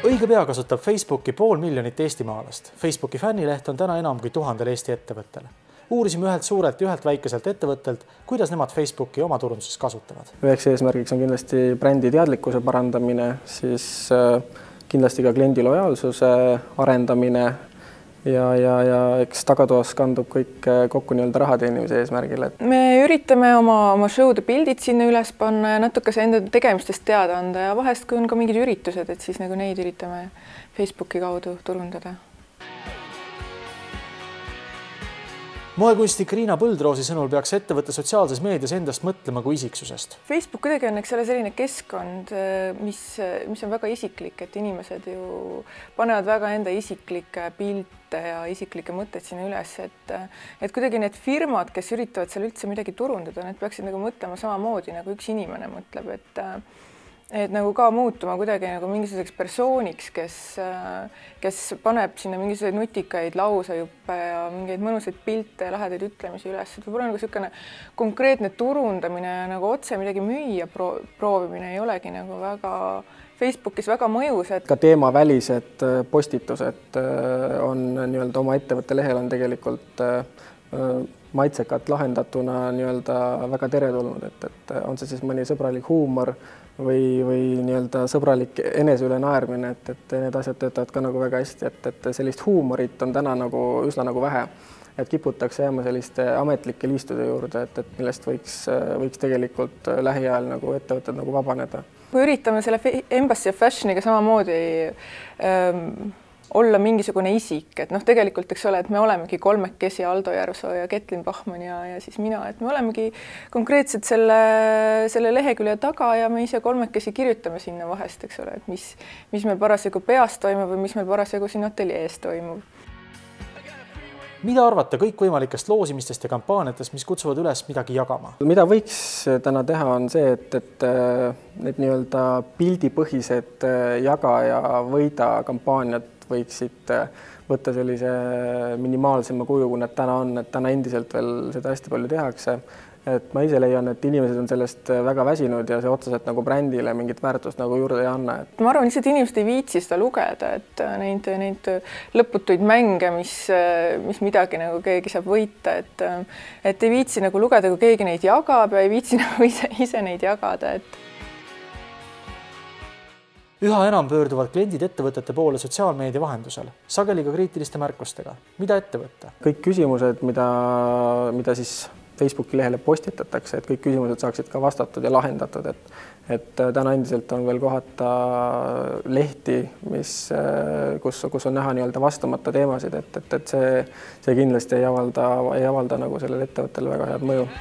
Õige pea kasutab Facebooki 500 000 eestimaalast. Facebooki fännileht on täna enam kui 1000 Eesti ettevõttele. Uurisime ühelt suurelt ja ühelt väikeselt ettevõttelt, kuidas nemad Facebooki oma turunduses kasutavad. Üheks eesmärgiks on kindlasti brändi teadlikkuse parandamine, siis kindlasti ka kliendi lojaalsuse arendamine ja eks tagatoas kandub kõik kokku nii-öelda raha teenimise eesmärgil. Me üritame oma show'de pildid sinna üles panna ja natuke enda tegemistest teada anda ja vahest, kui on ka mingid üritused, et siis nagu neid üritame Facebooki kaudu turundada. Moekunstnik Riina Põldroosi sõnul peaks ettevõtte sotsiaalses meedias endast mõtlema kui isiksusest. Facebook kuidagi on selline keskkond, mis on väga isiklik, et inimesed ju panevad väga enda isiklikke pilte ja isiklikke mõtteid sinna üles, et kuidagi need firmad, kes üritavad seal üldse midagi turundada, need peaksid nagu mõtlema samamoodi, nagu üks inimene mõtleb, et nagu ka muutuma kuidagi nagu mingisuguseks persooniks, kes paneb sinna mingisuguseid nutikaid lausejuppe ja mingeid mõnusaid pilte ja lahedaid ütlemisi üles. Võib-olla nagu niisugune konkreetne turundamine ja nagu otse midagi müüa proovimine ei olegi nagu väga Facebookis väga mõjus. Ka teemavälised postitused on nii-öelda oma ettevõtte lehel on tegelikult maitsekalt lahendatuna nii-öelda väga teretulnud, et on see siis mõni sõbralik huumor või nii-öelda sõbralik enese üle naermine, et need asjad töötavad ka nagu väga hästi, et sellist huumorit on täna nagu üsna nagu vähe, et kiputakse jääma selliste ametlike liistude juurde, et millest võiks tegelikult lähiajal nagu ettevõtted nagu vabaneda. Kui üritame selle Embassy of Fashioniga samamoodi olla mingisugune isik, et tegelikult, eks ole, et me olemegi kolmekesi Aldo Järvsoo ja Ketlin Bachmann ja siis mina, et me olemegi konkreetselt selle lehekülje taga ja me ise kolmekesi kirjutame sinna vahest, eks ole, et mis meil parasjagu peas toimub või mis meil parasjagu siin ateljees toimub. Mida arvata kõikvõimalikest loosimistest ja kampaaniatest, mis kutsuvad üles midagi jagama? Mida võiks täna teha on see, et need nii-öelda pildipõhised jaga ja võida kampaaniad võiksid võtta sellise minimaalsema kuju, kui nad täna on, et täna endiselt veel seda hästi palju tehakse. Et ma ise leian, et inimesed on sellest väga väsinud ja see otseselt nagu brändile mingit väärtust nagu juurde ei anna. Ma arvan, lihtsalt inimesed ei viitsi seda lugeda, et neid lõputuid mänge, mis midagi nagu keegi saab võita, et ei viitsi nagu lugeda, kui keegi neid jagab ja ei viitsi nagu ise neid jagada, Üha enam pöörduvad kliendid ettevõtete poole sotsiaalmeedia vahendusel, sageli ka kriitiliste märkustega. Mida ette võtta? Kõik küsimused, mida siis Facebooki lehele postitatakse, et kõik küsimused saaksid ka vastatud ja lahendatud, et täna endiselt on veel kohata lehti, kus on näha nii-öelda vastamata teemasid, et see kindlasti ei avalda nagu sellele ettevõttele väga head mõju.